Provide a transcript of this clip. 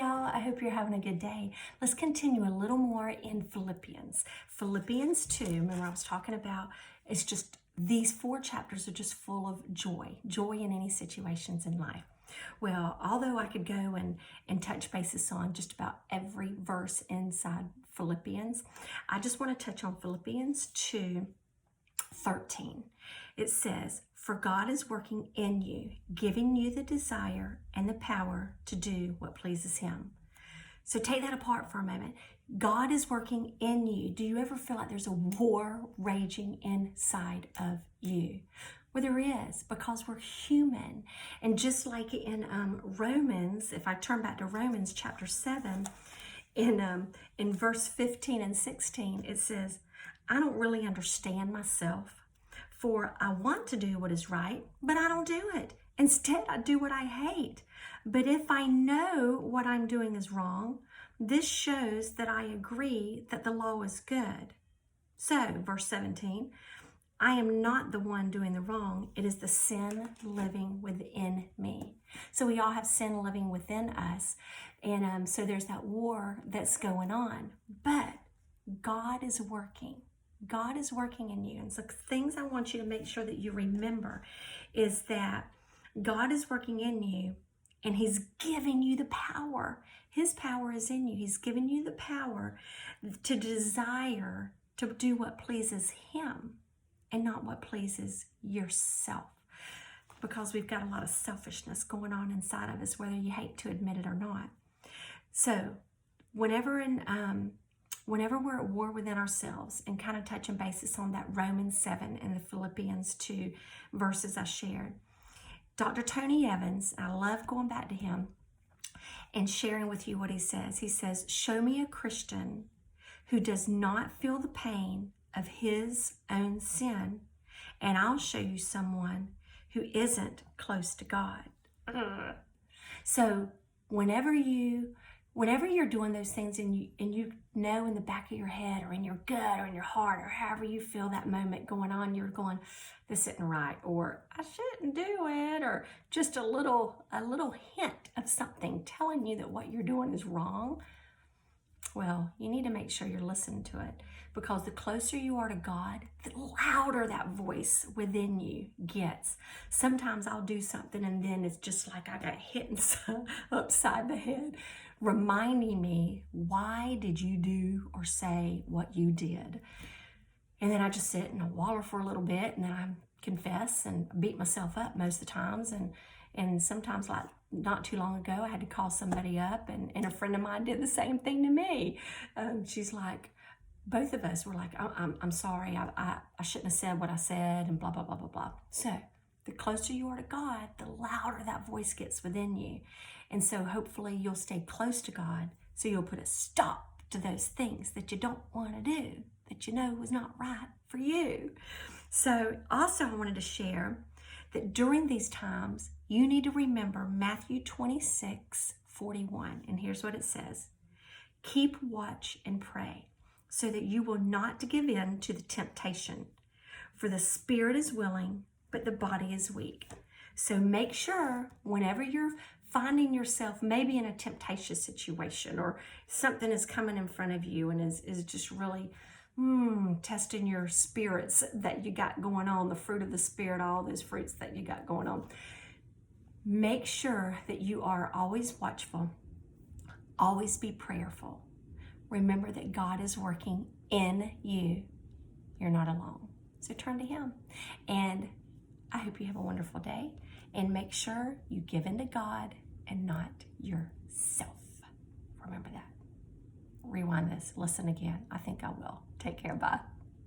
y'all. I hope you're having a good day. Let's continue a little more in Philippians. Philippians 2, remember I was talking about, it's just, these 4 chapters are just full of joy in any situations in life. Well, although I could go and touch basis on just about every verse inside Philippians, I just want to touch on Philippians 2:13. It says, "For God is working in you, giving you the desire and the power to do what pleases Him." So take that apart for a moment. God is working in you. Do you ever feel like there's a war raging inside of you? Well, there is, because we're human. And just like in Romans, if I turn back to Romans chapter 7, in verse 15 and 16, it says, "I don't really understand myself, for I want to do what is right, but I don't do it. Instead, I do what I hate. But if I know what I'm doing is wrong, this shows that I agree that the law is good." So, verse 17, "I am not the one doing the wrong. It is the sin living within me." So we all have sin living within us. And so there's that war that's going on. But God is working. God is working in you. And so things I want you to make sure that you remember is that God is working in you, and He's giving you the power. His power is in you. He's given you the power to desire to do what pleases Him and not what pleases yourself. Because we've got a lot of selfishness going on inside of us, whether you hate to admit it or not. So whenever we're at war within ourselves, and kind of touching basis on that Romans 7 and the Philippians 2 verses I shared, Dr. Tony Evans, I love going back to him and sharing with you what he says. He says, "Show me a Christian who does not feel the pain of his own sin, and I'll show you someone who isn't close to God." So whenever you're doing those things, and you know in the back of your head or in your gut or in your heart or however you feel that moment going on, you're going, "This isn't right," or "I shouldn't do it," or just a little hint of something telling you that what you're doing is wrong. Well, you need to make sure you're listening to it, because the closer you are to God, the louder that voice within you gets. Sometimes I'll do something and then it's just like I got hit upside the head, reminding me, why did you do or say what you did? And then I just sit and I waller for a little bit, and then I confess and beat myself up most of the times. And sometimes, like not too long ago, I had to call somebody up, and a friend of mine did the same thing to me. She's like, both of us were like, I'm sorry, I shouldn't have said what I said, and blah, blah, blah, blah, blah. So the closer you are to God, the louder that voice gets within you. And so hopefully you'll stay close to God, so you'll put a stop to those things that you don't want to do, that you know was not right for you. So also I wanted to share that during these times, you need to remember Matthew 26:41. And here's what it says: "Keep watch and pray, so that you will not give in to the temptation. For the spirit is willing, but the body is weak." So make sure whenever you're finding yourself maybe in a temptatious situation, or something is coming in front of you and is just really testing your spirits that you got going on, the fruit of the Spirit, all those fruits that you got going on, make sure that you are always watchful, always be prayerful. Remember that God is working in you. You're not alone. So turn to Him. And I hope you have a wonderful day. And make sure you give in to God and not yourself. Remember that. Rewind this. Listen again. I think I will. Take care. Bye.